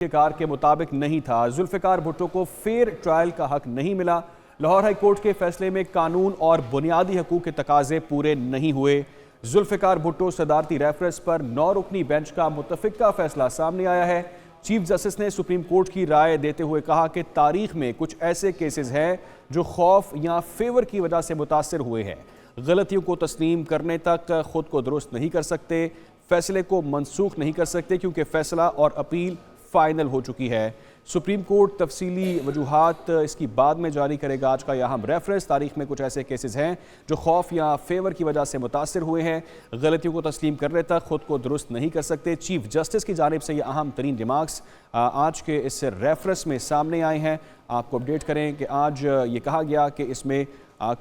کار کے مطابق نہیں تھا۔ ذوالفقار بھٹو کو فیئر ٹرائل کا حق نہیں ملا۔ لاہور ہائی کورٹ کے فیصلے میں قانون اور بنیادی حقوق کے تقاضے پورے نہیں ہوئے۔ ذوالفقار بھٹو صدارتی ریفرنس پر 9 رکنی بینچ کا متفقہ فیصلہ سامنے آیا ہے۔ چیف جسٹس نے سپریم کورٹ کی رائے دیتے ہوئے کہا کہ تاریخ میں کچھ ایسے کیسز ہیں جو خوف یا فیور کی وجہ سے متاثر ہوئے ہیں۔ غلطیوں کو تسلیم کرنے تک خود کو درست نہیں کر سکتے، فیصلے کو منسوخ نہیں کر سکتے کیونکہ فیصلہ اور اپیل فائنل ہو چکی ہے۔ سپریم کورٹ تفصیلی وجوہات اس کی بعد میں جاری کرے گا۔ آج کا یہ اہم ریفرنس: تاریخ میں کچھ ایسے کیسز ہیں جو خوف یا فیور کی وجہ سے متاثر ہوئے ہیں، غلطیوں کو تسلیم کرنے تک خود کو درست نہیں کر سکتے۔ چیف جسٹس کی جانب سے یہ اہم ترین ریمارکس آج کے اس ریفرنس میں سامنے آئے ہیں۔ آپ کو اپڈیٹ کریں کہ آج یہ کہا گیا کہ اس میں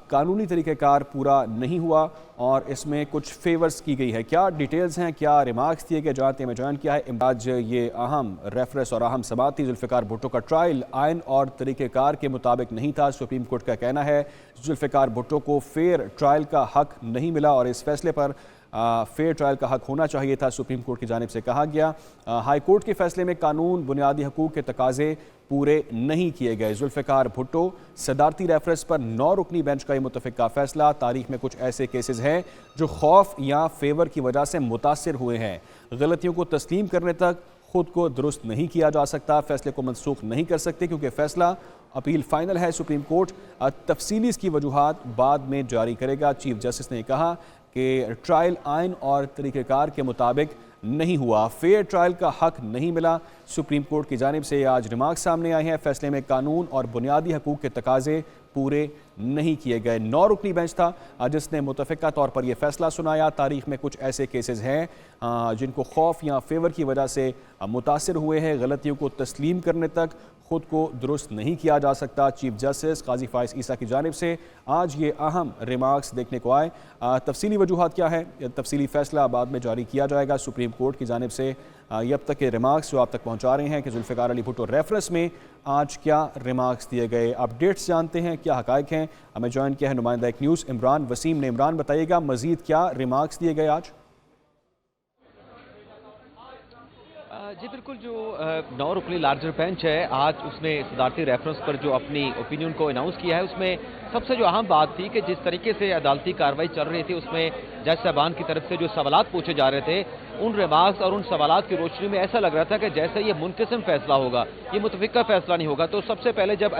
قانونی طریقہ کار پورا نہیں ہوا اور اس میں کچھ فیورز کی گئی ہے۔ کیا ڈیٹیلز ہیں، کیا ریمارکس دیے گئے، جانتے میں جوائن کیا ہے آج یہ اہم ریفرنس اور اہم سماعت تھی۔ ذوالفقار بھٹو کا ٹرائل آئین اور طریقہ کار کے مطابق نہیں تھا۔ سپریم کورٹ کا کہنا ہے ذوالفقار بھٹو کو فیئر ٹرائل کا حق نہیں ملا اور اس فیصلے پر فیئر ٹرائل کا حق ہونا چاہیے تھا، سپریم کورٹ کی جانب سے کہا گیا۔ ہائی کورٹ کے فیصلے میں قانون بنیادی حقوق کے تقاضے پورے نہیں کیے گئے۔ ذوالفقار بھٹو صدارتی ریفرنس پر 9 رکنی بینچ کا یہ متفقہ فیصلہ: تاریخ میں کچھ ایسے کیسز ہیں جو خوف یا فیور کی وجہ سے متاثر ہوئے ہیں، غلطیوں کو تسلیم کرنے تک خود کو درست نہیں کیا جا سکتا، فیصلے کو منسوخ نہیں کر سکتے کیونکہ فیصلہ اپیل فائنل ہے۔ سپریم کورٹ تفصیلی اس کی وجوہات بعد میں جاری کرے گا۔ چیف جسٹس نے کہا کہ ٹرائل آئین اور طریقہ کار کے مطابق نہیں ہوا، فیئر ٹرائل کا حق نہیں ملا۔ سپریم کورٹ کی جانب سے آج ریمارک سامنے آئے ہیں۔ فیصلے میں قانون اور بنیادی حقوق کے تقاضے پورے نہیں کیے گئے۔ 9 رکنی بینچ تھا جس نے متفقہ طور پر یہ فیصلہ سنایا۔ تاریخ میں کچھ ایسے کیسز ہیں جن کو خوف یا فیور کی وجہ سے متاثر ہوئے ہیں، غلطیوں کو تسلیم کرنے تک خود کو درست نہیں کیا جا سکتا۔ چیف جسٹس قاضی فائز عیسیٰ کی جانب سے آج یہ اہم ریمارکس دیکھنے کو آئے۔ تفصیلی وجوہات کیا ہے، تفصیلی فیصلہ بعد میں جاری کیا جائے گا سپریم کورٹ کی جانب سے۔ یہ اب تک کے ریمارکس جو آپ تک پہنچا رہے ہیں کہ ذوالفقار علی بھٹو ریفرنس میں آج کیا ریمارکس دیے گئے، اپڈیٹس جانتے ہیں، کیا حقائق ہیں۔ ہمیں جوائن کیا ہے نمائندہ ایک نیوز عمران وسیم نے۔ عمران، بتائیے گا مزید کیا ریمارکس دیے گئے آج؟ جی بالکل، جو 9 رکنی لارجر بینچ ہے آج اس نے صدارتی ریفرنس پر جو اپنی اوپینین کو اناؤنس کیا ہے، اس میں سب سے جو اہم بات تھی کہ جس طریقے سے عدالتی کارروائی چل رہی تھی اس میں جج صاحبان کی طرف سے جو سوالات پوچھے جا رہے تھے، ان ریمارکس اور ان سوالات کی روشنی میں ایسا لگ رہا تھا کہ جیسے یہ منقسم فیصلہ ہوگا، یہ متفقہ فیصلہ نہیں ہوگا۔ تو سب سے پہلے جب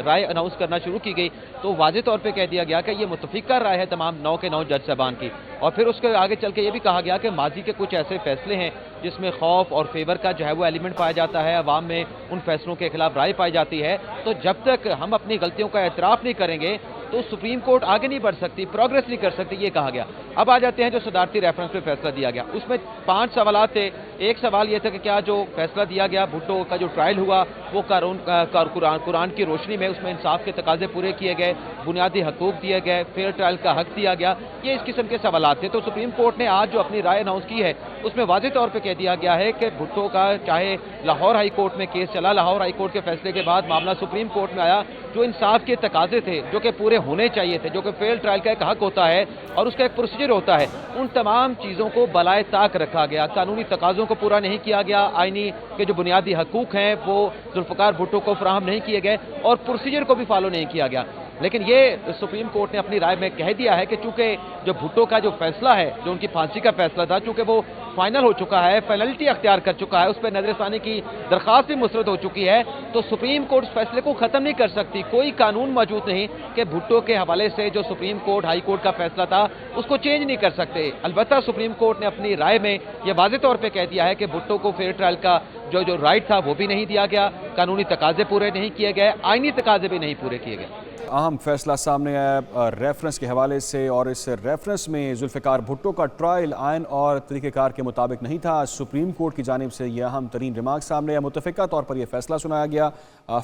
رائے اناؤنس کرنا شروع کی گئی تو واضح طور پہ کہہ دیا گیا کہ یہ متفقہ رائے ہے تمام 9 کے 9 جج صاحبان کی، اور پھر اس کے آگے چل کے یہ بھی کہا گیا کہ ماضی کے کچھ ایسے فیصلے ہیں جس میں خوف اور فیور کا جو ہے وہ ایلیمنٹ پایا جاتا ہے، عوام میں ان فیصلوں کے خلاف رائے پائی جاتی ہے، تو جب تک ہم اپنی غلطیوں کا اعتراف نہیں کریں گے تو سپریم کورٹ آگے نہیں بڑھ سکتی، پروگریس نہیں کر سکتی، یہ کہا گیا۔ اب آ جاتے ہیں جو صدارتی ریفرنس پہ فیصلہ دیا گیا، اس میں 5 سوالات تھے۔ ایک سوال یہ تھا کہ کیا جو فیصلہ دیا گیا بھٹو کا جو ٹرائل ہوا وہ قرآن کی روشنی میں اس میں انصاف کے تقاضے پورے کیے گئے، بنیادی حقوق دیے گئے، فیئر ٹرائل کا حق دیا گیا، یہ اس قسم کے سوالات تھے۔ تو سپریم کورٹ نے آج جو اپنی رائے اناؤنس کی ہے اس میں واضح طور پہ کہہ دیا گیا ہے کہ بھٹو کا چاہے لاہور ہائی کورٹ میں کیس چلا، لاہور ہائی کورٹ کے فیصلے کے بعد معاملہ سپریم کورٹ میں آیا، جو انصاف کے تقاضے تھے جو کہ پورے ہونے چاہیے تھے، جو کہ فیئر ٹرائل کا ایک حق ہوتا ہے اور اس کا ایک پروسیجر ہوتا ہے، ان تمام چیزوں کو بالائے طاق رکھا گیا۔ قانونی تقاضوں کو پورا نہیں کیا گیا، آئینی کے جو بنیادی حقوق ہیں وہ ذوالفقار بھٹو کو فراہم نہیں کیے گئے اور پروسیجر کو بھی فالو نہیں کیا گیا۔ لیکن یہ سپریم کورٹ نے اپنی رائے میں کہہ دیا ہے کہ چونکہ جو بھٹو کا جو فیصلہ ہے، جو ان کی پھانسی کا فیصلہ تھا، چونکہ وہ فائنل ہو چکا ہے، فائنلٹی اختیار کر چکا ہے، اس پہ نظر ثانی کی درخواست بھی مسترد ہو چکی ہے، تو سپریم کورٹ اس فیصلے کو ختم نہیں کر سکتی۔ کوئی قانون موجود نہیں کہ بھٹو کے حوالے سے جو سپریم کورٹ ہائی کورٹ کا فیصلہ تھا اس کو چینج نہیں کر سکتے۔ البتہ سپریم کورٹ نے اپنی رائے میں یہ واضح طور پہ کہہ دیا ہے کہ بھٹو کو فیئر ٹرائل کا جو رائٹ تھا وہ بھی نہیں دیا گیا، قانونی تقاضے پورے نہیں کیے گئے، آئینی تقاضے بھی نہیں پورے کیے گئے۔ اہم فیصلہ سامنے آیا ریفرنس کے حوالے سے، اور اس ریفرنس میں ذوالفقار بھٹو کا ٹرائل آئین اور طریقہ کار کے مطابق نہیں تھا۔ سپریم کورٹ کی جانب سے یہ اہم ترین ریمارک سامنے آیا، متفقہ طور پر یہ فیصلہ سنایا گیا،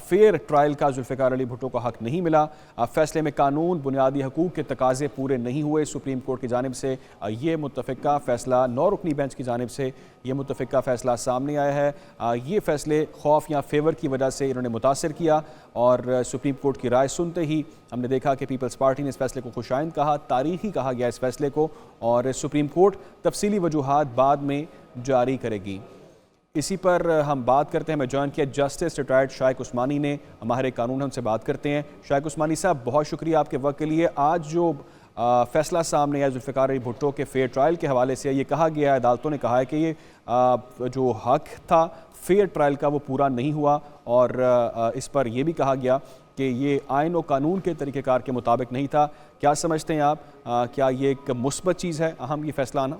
فیئر ٹرائل کا ذوالفقار علی بھٹو کا حق نہیں ملا، فیصلے میں قانون بنیادی حقوق کے تقاضے پورے نہیں ہوئے۔ سپریم کورٹ کی جانب سے یہ متفقہ فیصلہ 9 رکنی بینچ کی جانب سے یہ متفقہ فیصلہ سامنے آیا ہے۔ یہ فیصلے خوف یا فیور کی وجہ سے انہوں نے متاثر کیا، اور سپریم کورٹ کی رائے سنتے ہی ہم نے دیکھا کہ پیپلز پارٹی نے اس فیصلے کو خوشائند کہا، تاریخی کہا گیا اس فیصلے کو، اور سپریم کورٹ تفصیلی وجوہات بعد میں جاری کرے گی۔ اسی پر ہم بات کرتے ہیں. میں جوائن کیا جسٹس ریٹائرڈ شائق عثمانی نے, ماہر قانون ہم سے بات کرتے ہیں. شائق عثمانی صاحب, بہت شکریہ آپ کے وقت کے لیے. آج جو فیصلہ سامنے آیا ذوالفقار علی بھٹو کے فیئر ٹرائل کے حوالے سے, یہ کہا گیا ہے, عدالتوں نے کہا ہے کہ یہ جو حق تھا فیئر ٹرائل کا وہ پورا نہیں ہوا, اور اس پر یہ بھی کہا گیا کہ یہ آئین و قانون کے طریقہ کار کے مطابق نہیں تھا. کیا سمجھتے ہیں آپ, کیا یہ ایک مثبت چیز ہے, اہم یہ فیصلہ آنا؟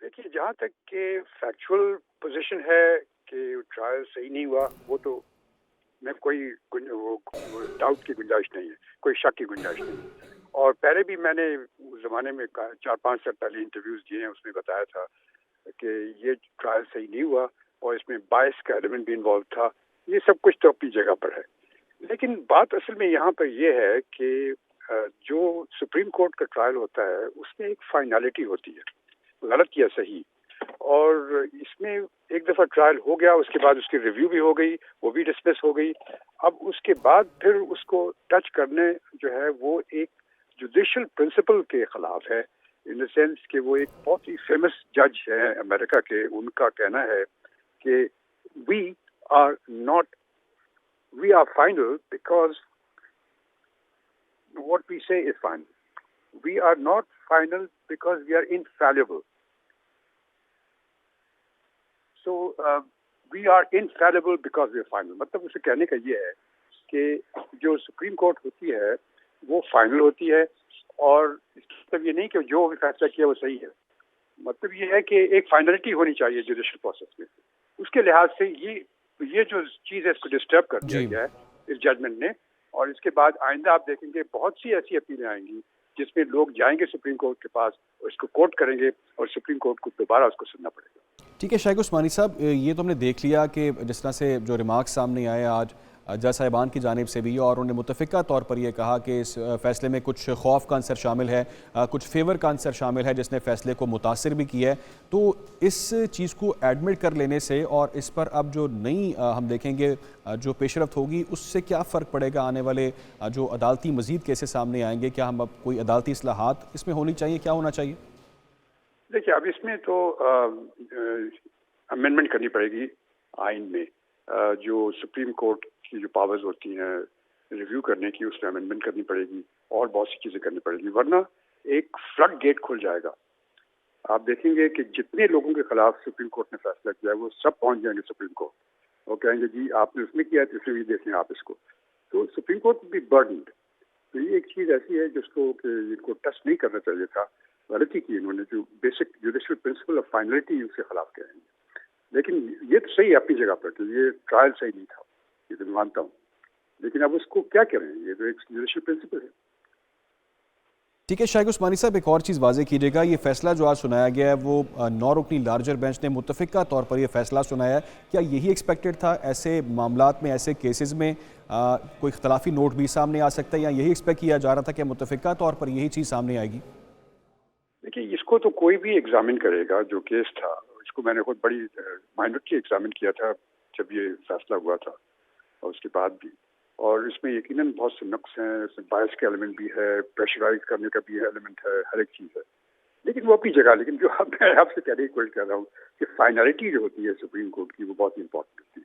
دیکھیے, جہاں تک کہ فیکچوئل پوزیشن ہے کہ ٹرائل صحیح نہیں ہوا, وہ تو میں کوئی ڈاؤٹ کی گنجائش نہیں ہے, کوئی شک کی گنجائش نہیں ہے. اور پہلے بھی میں نے اس زمانے میں 4-5 سال پہلے انٹرویوز دیے ہیں, اس میں بتایا تھا کہ یہ ٹرائل صحیح نہیں ہوا اور اس میں بائس کا ایلیمنٹ بھی انوالو تھا. یہ سب کچھ تو اپنی جگہ پر ہے, لیکن بات اصل میں یہاں پر یہ ہے کہ جو سپریم کورٹ کا ٹرائل ہوتا ہے اس میں ایک فائنالٹی ہوتی ہے, غلط یا صحیح. اور اس میں ایک دفعہ ٹرائل ہو گیا, اس کے بعد اس کی ریویو بھی ہو گئی, وہ بھی ڈسمس ہو گئی. اب اس کے بعد پھر اس کو ٹچ کرنے جو ہے وہ ایک جوڈیشل پرنسپل کے خلاف ہے, ان دا سینس کہ وہ ایک بہت ہی فیمس جج ہے امریکہ کے. ان کا کہنا ہے کہ we are final because what we say is final. We are not final because we are infallible. So we are infallible because we are final. مطلب اسے کہنے کا یہ ہے کہ جو سپریم کورٹ ہوتی ہے وہ فائنل ہوتی ہے, اور اس کا مطلب یہ نہیں کہ جو بھی فیصلہ کیا وہ صحیح ہے. مطلب یہ ہے کہ ایک فائنلٹی ہونی چاہیے جوڈیشل پروسیس میں. اس کے لحاظ سے یہ جو چیز ہے اس کو ڈسٹرب کر دیا گیا ہے اس ججمنٹ نے. اور اس کے بعد آئندہ آپ دیکھیں گے بہت سی ایسی اپیلیں آئیں گی جس میں لوگ جائیں گے سپریم کورٹ کے پاس, اس کو کوٹ کریں گے, اور سپریم کورٹ کو دوبارہ اس کو سننا پڑے گا. ٹھیک ہے شائق عثمانی صاحب, یہ تو ہم نے دیکھ لیا کہ جس طرح سے جو ریمارکس سامنے آئے آج جج صاحبان کی جانب سے بھی, اور انہوں نے متفقہ طور پر یہ کہا کہ اس فیصلے میں کچھ خوف کا عنصر شامل ہے, کچھ فیور کا عنصر شامل ہے جس نے فیصلے کو متاثر بھی کیا ہے. تو اس چیز کو ایڈمٹ کر لینے سے اور اس پر اب جو نئی ہم دیکھیں گے جو پیش رفت ہوگی, اس سے کیا فرق پڑے گا آنے والے جو عدالتی مزید کیسز سامنے آئیں گے؟ کیا ہم اب کوئی عدالتی اصلاحات اس میں ہونی چاہیے, کیا ہونا چاہیے؟ دیکھیے, اب اس میں تو امینڈمنٹ کرنی پڑے گی آئین میں. جو سپریم کورٹ کی جو پاورز ہوتی ہیں ریویو کرنے کی, اس میں امینڈمنٹ کرنی پڑے گی, اور بہت سی چیزیں کرنی پڑے گی, ورنہ ایک فلڈ گیٹ کھل جائے گا. آپ دیکھیں گے کہ جتنے لوگوں کے خلاف سپریم کورٹ نے فیصلہ کیا ہے وہ سب پہنچ جائیں گے سپریم کورٹ, اور کہیں گے جی آپ نے اس میں کیا ہے تو اس میں بھی دیکھ لیں آپ اس کو. تو سپریم کورٹ بھی برڈنڈ. تو یہ ایک چیز ایسی ہے جس کو کہ ان کو ٹچ نہیں کرنا چاہیے تھا, غلطی کی انہوں نے. جو basic judicial principle of finality اس کے خلاف کہیں گے. لیکن یہ تو صحیح ہے اپنی جگہ پر کہ یہ ٹرائل صحیح نہیں تھا, یہ تو میں مانتا ہوں, لیکن اب اس کو کیا کریں, یہ تو ایک جوڈیشل پرنسپل ہے. ٹھیک ہے شائق عثمانی صاحب, ایک اور چیز واضح کیجیے گا, یہ فیصلہ جو آج سنایا گیا ہے وہ 9 رکنی لارجر بینچ نے متفقہ طور پر یہ فیصلہ سنایا ہے. کیا یہی ایکسپیکٹڈ تھا؟ ایسے معاملات میں, ایسے کیسز میں کوئی اختلافی نوٹ بھی سامنے آ سکتا ہے, یا یہی ایکسپیکٹ کیا جا رہا تھا کہ متفقہ طور پر یہی چیز سامنے آئے گی؟ دیکھیے, اس کو تو کوئی بھی ایگزامن کرے گا. جو کیس تھا اس کو میں نے خود بڑی مائنوٹلی ایگزامن کیا تھا جب یہ فیصلہ ہوا تھا, اور اس کے بعد بھی. اور اس میں یقیناً بہت سے نقص ہیں, اس میں بائس کا ایلیمنٹ بھی ہے, پریشرائز کرنے کا بھی ایلیمنٹ ہے, ہر ایک چیز ہے. لیکن وہ اپنی جگہ. لیکن جو میں آپ سے کہنے کی کوشش کر رہا ہوں کہ فائنلٹی جو ہوتی ہے سپریم کورٹ کی وہ بہت امپورٹنٹ ہوتی ہے.